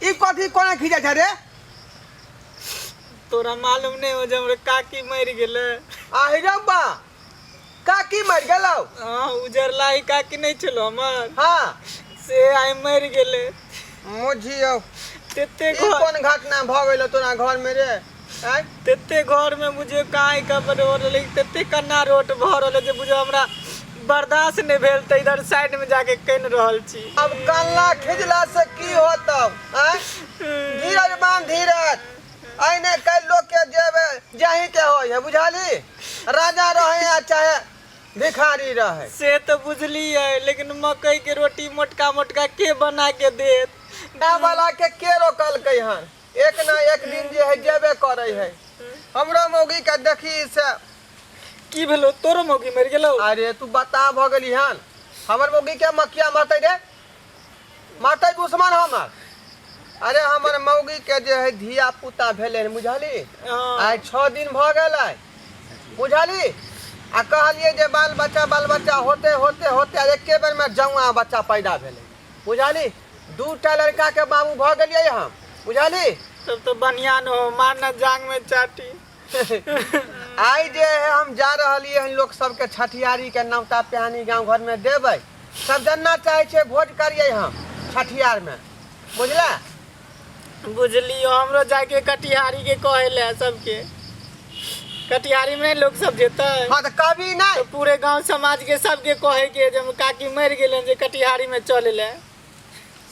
ई कथी कोना खींचा छ रे? तोरा मालूम नहीं हो जब काकी मर गेले। आहि रे बा काकी मर गेलौ? हां उजरला ही काकी नहीं छलो हमर। हां से आइ मर गेले। मुझियो तेते ई कोन घटना भ गेलो तोरा घर में रे? हैं तेते घर में मुझे काई खबर हो रही तेते कन्ना रोट भ रहल जे बुझो हमरा बर्दाश्त नहीं भेल त इधर साइड में जाके कन रहल छी। अब कल्ला खिजला से की होतौ? हैं धीरज बांध धीरज। आइने कई लोग के जेबे जाही के होय है बुझाली? राजा रहे या चाहे भिखारी रहे। से तो बुझली है लेकिन मकई के रोटी मोटका मोटका के बना के देत? ना वाला के रोकल कई हन? एक ना एक दिन जे है जेबे करे है। हमरो मौगी के देखी से की भेलो तोरो मौगी मर गेलो? अरे तू बता भ गेली हन हमर मौगी के मकिया मारते रे? मारते दुश्मन हमर। अरे हमर मौगी के जे है धिया पुता भेले बुझाली? आज 6 दिन भ गेलै बुझाली? आ कहलिए जे बाल बच्चा होते होते होते एके बेर में जौआ बच्चा पैदा भेले बुझाली? 2टा लड़का के बाबू भ गेलिए हम बुझाली? तब तो बढ़िया न हो मारना जांग में चाटी। आई जे है हम जा रहलिए हन लोग सबके छठियारी के नवता पिहानी गांव घर में देबै। सब जानना चाहे छे भोज करिए हम छठियार में बुझला? बुझलियो हमरो जाके कटिहारी के कहेले सबके। कटिहारी में लोग सब जेते। हां त कभी नहीं तो पूरे गांव समाज के सबके कहे के जब काकी मर गेले जे कटिहारी में चलेले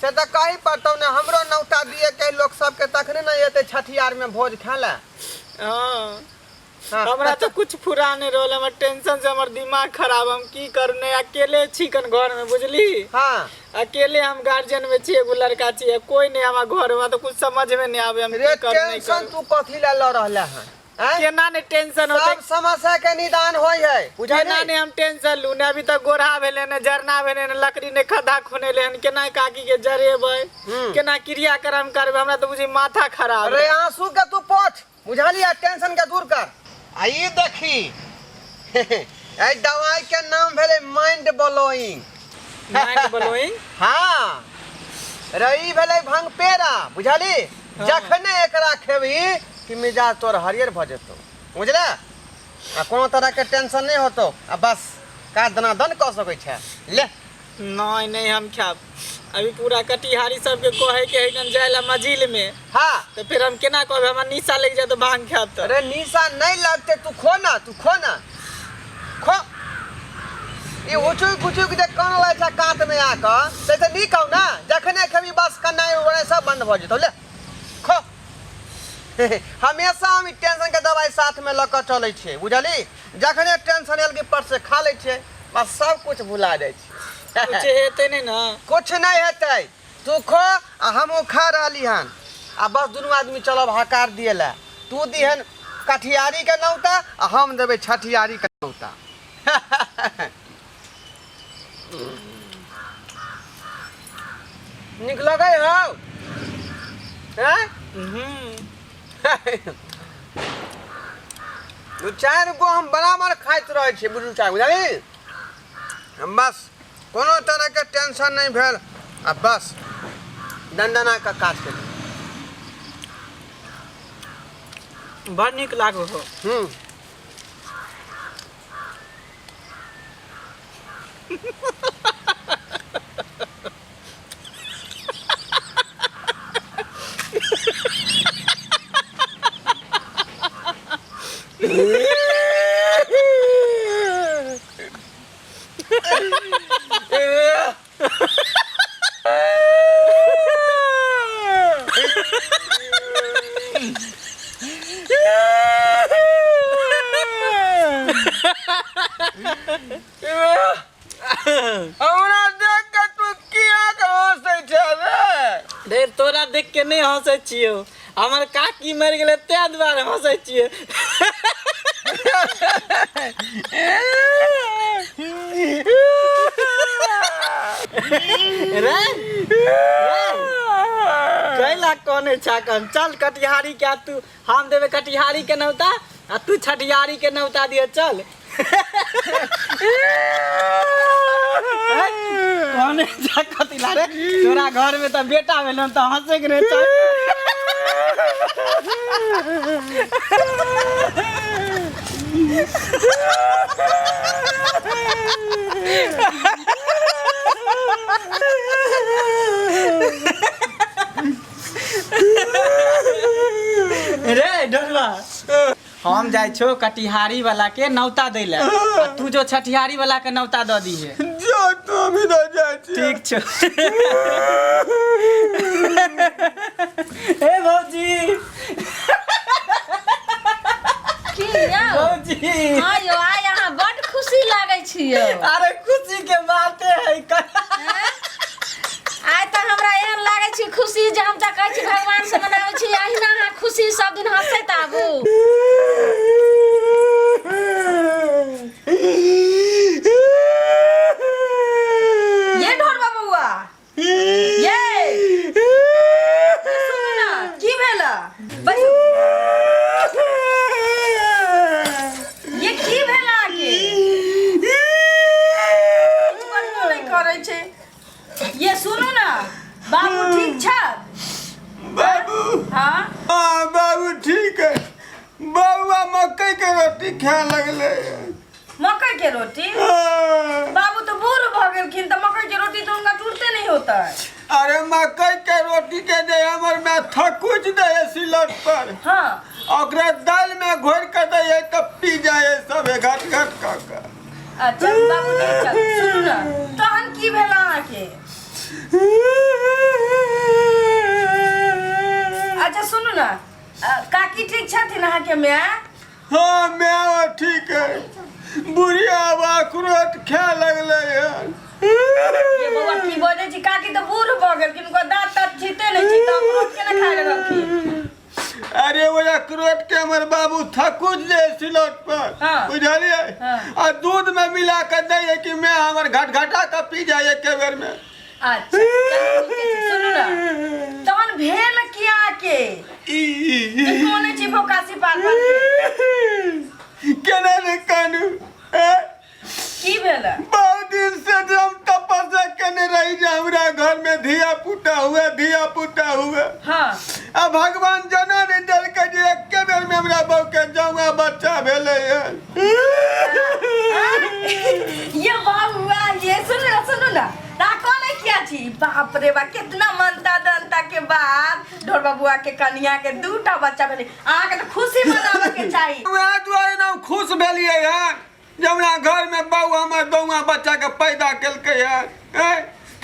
से त कही पड़तौ ने हमरो नौता दिए के लोग सबके तखने न एते छठियार में भोज खाला। हां हमरा तो कुछ फुरा नहीं रहल हमर टेंशन से हमर दिमाग खराब हम की करने अकेले छिकन घर में बुझली? हां अकेले हम गार्जियन में छी एगो लड़का छी कोई नहीं हमार घर में तो कुछ समझ में नहीं आवे हम की कर नहीं कर। तू कथी ला ल रहला हन? केना ने टेंशन होते सब समस्या के निदान होय है बुझा केना ने हम टेंशन लू ने अभी तक गोरा भेले ने जरना भेले ने लकड़ी ने खड्डा खुनेले हन केना काकी के जरेबै केना क्रियाक्रम करबे हमरा तो बुझी माथा खराब। अरे आंसू के तू पोछ बुझाली? टेंशन के दूर कर। आई देखी ए दवाई के नाम भेले माइंड ब्लोइंग। Mind blowing? हां रही भेले भंग पेरा बुझाली? जखने एकरा खेबी कि मिजाज तोर हरियर भ जेतो बुझला? आ कोनो तरह के टेंशन नहीं होतो आ बस का दना दन क सकै छै ले। नहीं नहीं हम खाब अभी पूरा कटिहारी सबके कहे के है जायला मजिल में। हां तो फिर हम केना कहबे हमरा निशा लग जाए तो भांग खाब त? अरे निशा नहीं लगते तू खो ना खो ये उचुक कुचुक जे कान ला छ काट में आके से त नी कहू ना जखने खेबी बस कन्नाई ओरे सब बंद भ जेतो ले खो। हमेशा हम टेंशन के दवाई साथ में लक चले छे बुझली? जखने टेंशन एल के पर से खा ले छे बस सब कुछ भुला जाय छे। कुछ हेते नहीं ना? कुछ नहीं हेतै तू खो आ हमहू खा रहली हन आ बस दुनू आदमी चलब हकार दिएला। तू दिहन कठियारी के नौता आ हम देबे छठियारी के नौता। निक लगे हो हैं? दू चार गो हम बराबर खाइत रहे छी बुझू चाहे बुझली? हम बस कोनो तरह के टेंशन नहीं भेल आ बस दंडना का काज कर बड़ निक लागो हो। हमरा देख के तू किया के हंसै छै रे? ढेर तोरा देख के नहीं हंसे छियो हमर काकी मर गेले ते द्वारे हंसे छिये। रे कैला कोने छाकन चल कटिहारी क्या तू हम देवे कटिहारी के नौता आ तू छठियारी के नौता दिए चल। कौन जा कतिला रे तोरा घर में तो बेटा भेलन तो हंसे के रे रे डरवा हम जाय छो कटिहारी वाला के नौता दै ले तू जो छठिहारी वाला के नौता द दी है जो तू भी ना जाय छी ठीक छो ए भौजी की यौ भौजी हां यौ आय अहाँ बड खुशी लागै छी यौ अरे खुशी के बाते है आय त हमरा एहन लागै छी खुशी जे हम त कहै छी भगवान से मनाबै छी अहिना अहाँ खुशी सब दिन हंसैत आबू ये ढोलबा बउआ ये सुन ना की भेला बैसू ये की भेला के कुछ नहीं करै छै ये सुनू ना बाबू ठीक छ बाबू हां हाँ बाबू ठीक है बाबुआ मकई के रोटी खाए लगले मकई के रोटी बाबू तो बूढ़ भ गेलखिन त मकई के रोटी तो उनका टूटते नहीं होता है अरे मकई के रोटी के जे हमर में थकुच दे सिलट पर हां ओकरा दाल में घोर के दे त पी जाए सब घट घट का अच्छा बाबू ठीक छ सुनू ना तहन की भेला के अच्छा सुनू ना काकी ठीक छथिन अहाँ के माय हाँ मैं ठीक है बुढ़िया बा कुरोट खाए लगले ये बउआ की बजै छी काकी तो बूढ़ भ गेलखिन उनका दांत तक छिते नहीं छी त रोट केना खाए लगलखिन अरे वो कुरोट के हमर बाबू थकुच दे सिलट पर हाँ। बुझलिए हाँ। और दूध में मिला कर दे कि मैं हमर घटा का पी जाए के बेर में अच्छा चलू ठीक छै सुनू ना तहन भेल किया के जे कोने छी भोकासी पाल केना ने कानू की भेल बहुत दिन से जो हम तपस्या करने रही जे हमरा घर में धिया पुता हुए हां अब भगवान जना ने डर के जे एक बेर में हमरा बहू के जौआ बच्चा भेले ये बाबूआ ये सुनो ना राखो नहीं किया छी बाप रे बा कितना मनता दंता के बाद ढोल बाबूआ के कन्या के दूटा बच्चा भेले आहा के तो खुशी मनावे के चाहिए वह द्वारे ना खुश भेलिए यार जब हमरा घर में बहू हमर दौआ बच्चा के पैदा केलकै यार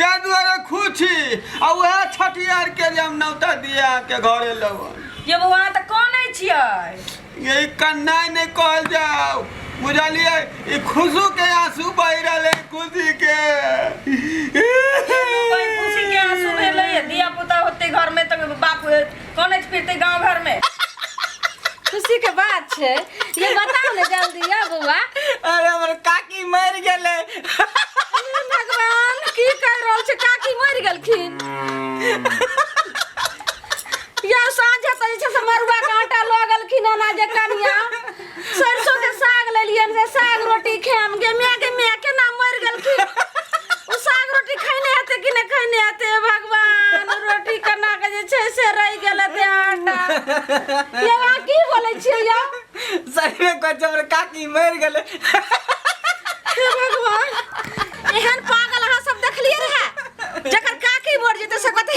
ते द्वारे खुशी आ वह छठियार के जे हम नौता दिया के घरे लवन ये बउआ त कोन छियै यही कन्नाई नहीं कहल जाओ बुझलिए ई खुशू के आंसू बह रहे खुशी के कोई खुशी के आंसू भेले दिया पुता होते घर में तो बाप कोन फिरते गांव घर में खुशी के बात छै ये बताओ ने जल्दी या बउआ अरे हमर काकी मर गेले भगवान की कह रहल छै काकी मर गेलखिन या साँझ त जे छै मरुआ के आटा ल गेलखिन ना जे कनिया सरसों के साग लेलियन से साग रोटी खाम के मैं के नाम मर गेलखिन ओ साग रोटी खैने हेते कि नहीं खैने हेते भगवान रोटी कना के जे छै से रह गेल ते आटा ये बा की बोलै छियै या सही में कोई हमर काकी मर गेले हे भगवान एहन पागल अहाँ सब देखलिए रहे जकर काकी मर जेते से कहते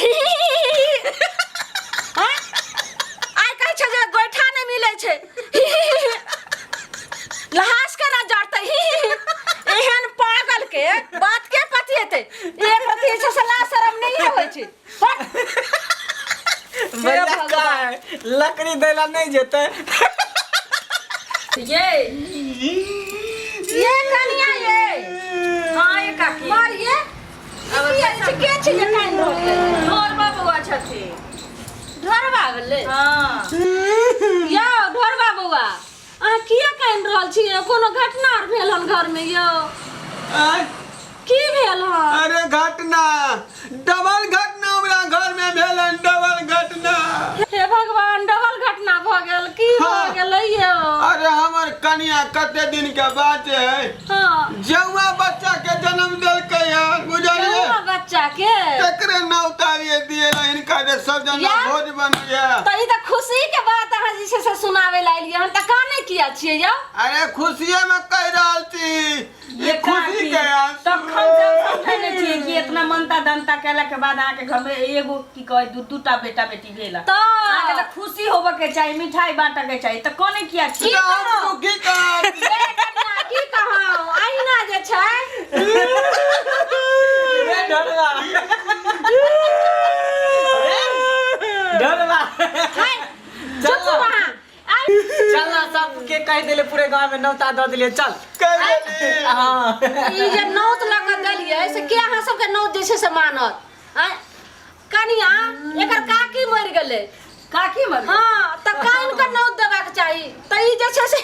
आइ कहै छै जे गोइठा नहीं मिले छै लहास के ना जड़ते एहन पागल के बात के पति हेते एक पति से सलाह शर्म नहीं होय छै भैया का है लकड़ी देला नहीं जेते ये कनिया ये हां ये काकी मार ये अब ये के छै जे कान ढोर बाबूआ छथि ढोरबा भेलै हां यो ढोरबा बउआ अहाँ किया कान रहल छी कोनो घटना भेल हन घर में यो की भेल हन अरे घटना डबल घटना हमरा घर में भेल डबल घटना हे भगवान डबल घटना भ गेल की भ गेलै यो अरे हमर कनिया कते दिन के बात है हाँ जौआ बच्चा के जन्म दिलकै है बुझलिए जौआ बच्चा के तकरे न उतारिए दिए इनका जे सब जना या? भोज बनिए तो ई त खुशी के बात अहाँ जे छै से सुनावे ला एलियै हम त काने किया छियै यौ अरे खुशिये में कह रहल छी ये खुशी के तखन जब समझै नै छियै कि इतना मनता दंता केला के बाद आके घर में एगो की कहे दूटा बेटा बेटी भेला तो आके त खुशी होबे के चाहिए मिठाई बांटे के चाहिए त कोने किया छी की कहो की कह ए कन्या की कहौ अहिना जे छै डरवा हाय चुप वहां चल ना सबके कह देले पूरे गांव में नौता दे दिले चल हां ई जे नौत लग देलियै से के अहाँ सबके नौत जे छै से मानत आय कनिया एकर काकी मर गेलै काकी मर हां त काइन के नौत देबाक चाही त ई जे छै से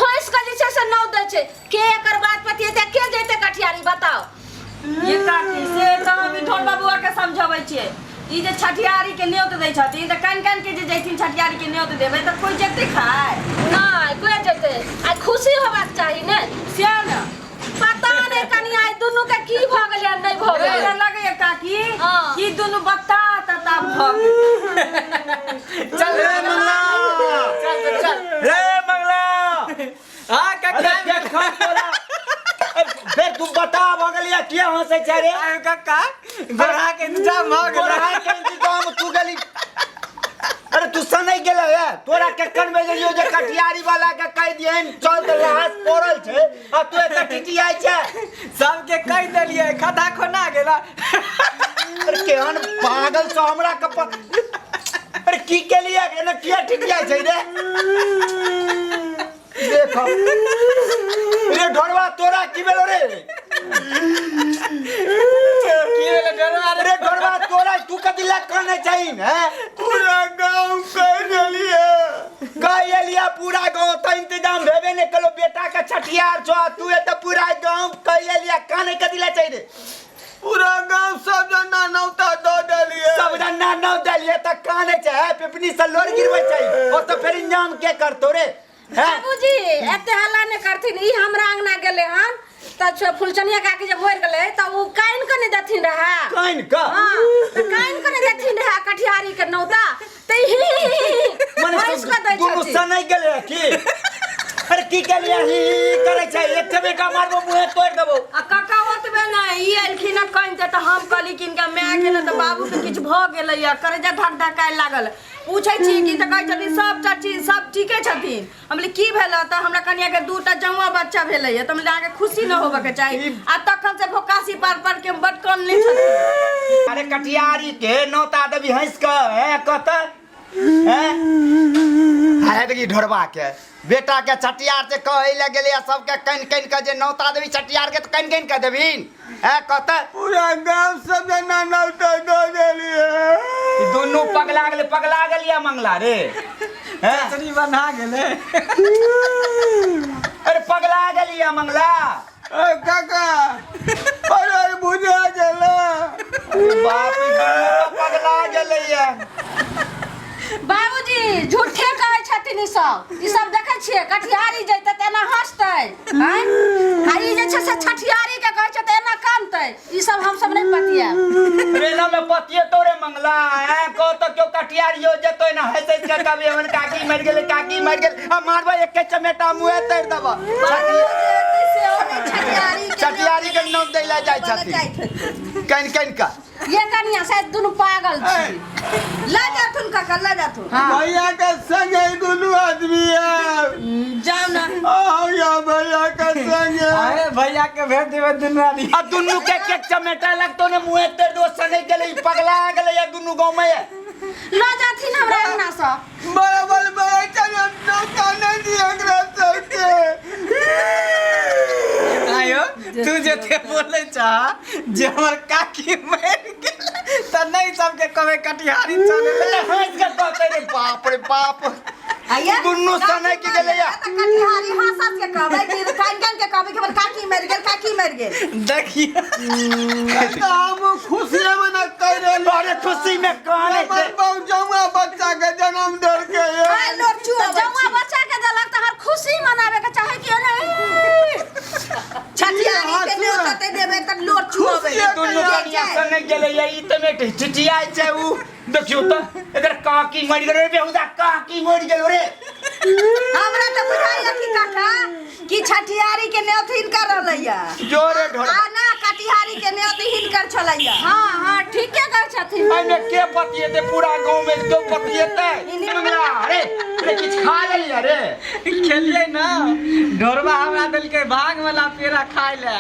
होइस के जे छै से नौत दै छै के एकर बात पतिएते के जेते कठियारी बताओ ये काकी से त हम विठोल बाबुआ के समझाबै छियै ई जे छठियारी के न्योत दै छथिन त कान कान के जे जैथिन छठियारी के न्योत देबै त कोई जेते खाय नहीं कोई जेते आ खुशी होबाक चाही ने से न पता नहीं कनिया ई दुनू के की भ गेलै नहीं भ हमरा गेलै लगे काकी हाँ। कि दुनु बत्ता तता भ गेल चल रे मंगला चल रे मंगला हां अरे काका के खा बोला फिर तू बता भगलिया किया हंसे छै रे आयो काका गोरा के इंतजाम हो गेल गोरा के इंतजाम तू गली अरे तू सनै गेला है तोरा के कन में गेलियो जे कटियारी वाला के कह दियन चल त हाथ पोरल छै आ तू एत टिटियाई छै सबके कह देलिए खदा खोना गेला अरे केहन पागल छ हमरा के अरे की के लिए एना किया टिटियाई छै रे देखो रे ढोरवा तोरा की भेलो रे की भेले डरवा अरे ढोरवा तोरा तू कथि ला कहने चाहिन है पूरा गांव कह देलिए कहलिया पूरा गांव त इंतजाम भेबे ने कलो बेटा का छठियार छो तू ए त पूरा गांव कहलिया काने कथि ला चाहिए रे पूरा गांव सब जना नौता दो देलिए सब जना न दलिए त काने छै पिपनी से लोर गिरबै चाहिए और तो फिर इंजाम के करतो रे हैं बाबूजी एते हल्ला ने करथिन ई हमरा अंगना गेले हन त फुलचनिया काकी जब मर गेलै त उ काइन के ने देथिन रहा काइन का हां त काइन के ने देथिन रहा कठियारी के नौता त माने इसका दै दुनु छथिन सनै गेले की अरे की के लिए ही करे छै एक बेटा मारबो मुंह तोड़ देबो आ काका ओतबे ना ई एलखिन कहीं त हम कहली कि इनका मैं के न त बाबू के किछ भ गेलै या करे जा धक धकाय लागल पूछै छी कि त कहै छथिन सब चाची सब ठीके छथिन हमले की भेला त हमरा कनिया के दूटा जौआ बच्चा भेलै त हमले आगे खुशी न होबे के चाही आ तखन से भोकासी पार के बटकन ले छथिन अरे कटियारी के नौता देवी हंस के है कहता है है देखी ढोरवा के बेटा के छठियार से कहै ले गेलिया सब के कन कन के जे नौता देवी छठियार के त कन कन के देबीन है कहता पूरा गांव सब जना नौता दो देलिए ई दोनों पगला गेलिया मंगला रे हैं चटनी बना गेले अरे पगला गेलिया मंगला ए काका अरे बुझा गेला बाप रे पगला गेलिया बाबूजी झूठे कहै छथिन ई सब देखै छियै कठियारी जैते त एना हंसतै हैं आ ई जे छै से छठियारी के कहै छै त एना कानतै ई सब हम सब नहीं पतिया ट्रेन में पतिए तोरे मंगला है को तो क्यों कटियारियो जतो ना हंसे के कभी हमन काकी मर गेले आ मारबा एक के चमेटा मुंह तोड़ देबा छठियारी के नाम दैला जाय छथि कन कन का ये कनिया शायद दुनु पागल छी ला जाथुन काका ला जाथुन भैया के संगे दुनू आदमी है जाओ ना आओ या भैया के संगे अरे भैया के भेज देबे दुनू आदमी आ दुनु के चमेटा लगतो ने मुंह तोड़ दो सने गेले पगला गेले या दुनु गांव में ल जाथिन हमरा अंगना से बराबर बड़ा चलो नौता नहीं दिया एकरा सबके आयो तू जे थे बोले चा जे हमर काकी मर गेल त नहीं सबके कहे कटिहारी चले अरे हंस के कहते रे बाप आया दुनु सने के गेले या त कटिहारी हंसत के कहबै कि कान के कहबै कि हमर काकी मर गेल देखिए हम खुशी में न कह रहे बड़े खुशी में कहने से बहु जौआ बच्चा के जन्म दर के लोग चुप जौआ बच्चा के देलक त हर खुशी मनावे के गेले ई त में चिटिया छै उ देखियो त एकर काकी मरि गेल रे बेहुदा काकी मरि गेल रे हमरा तो बुझाइया कि काका कि छठियारी के नेथिन कर रहलैया जोरे ढोर आ ना कटिहारी के नेथिन कर छलैया हाँ हाँ ठीके कर छथिन एमे के पतिएते पूरा गांव में जो पतिएते मंगला अरे अरे किछ खा लेलिया रे खेलिए ना ढोरबा हमरा दिल के भाग वाला पेड़ा खाए ले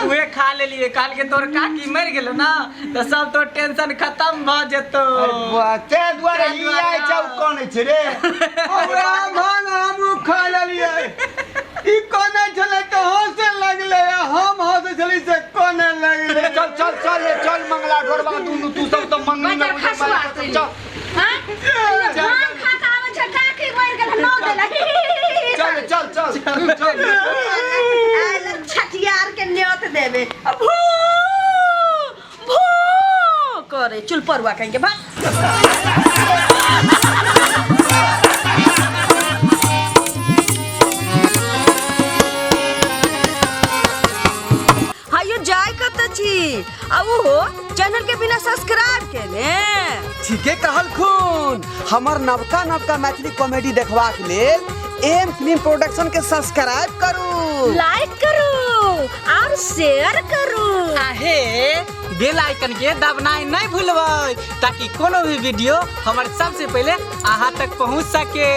उहे खा लेलिए काल के तोर काकी मर गेलो ना तो सब तो टेंशन खत्म भ जेतो ते दुआरे ई आइ छौ कोन छै रे हमरा भांग हम खा लेलिए ई कोने छले तो हंसे लगले हम हंसे छली से कोने लगले चल चल चल ले चल मंगला ढोरबा तू सब तो मंगनी में बच्चा खसुआ चल हाँ भांग खा के आवे छै काकी मर गेल नौ देला चल चल चल चल आइले छठियार के नेत देबे भू भू करे चुल परुआ कहेंगे भाग हायो जाय कत छी अब हो चैनल के बिना सब्सक्राइब केने ठीके कहल खून हमर नवका नवका मैथिली कॉमेडी देखबाक लेल एम फिल्म प्रोडक्शन के सब्सक्राइब करू लाइक करू और शेयर करू आहे बेल आइकन के दबनाई नहीं भूलबै ताकि कोनो भी वीडियो हमर सबसे पहले अहाँ तक पहुंच सके।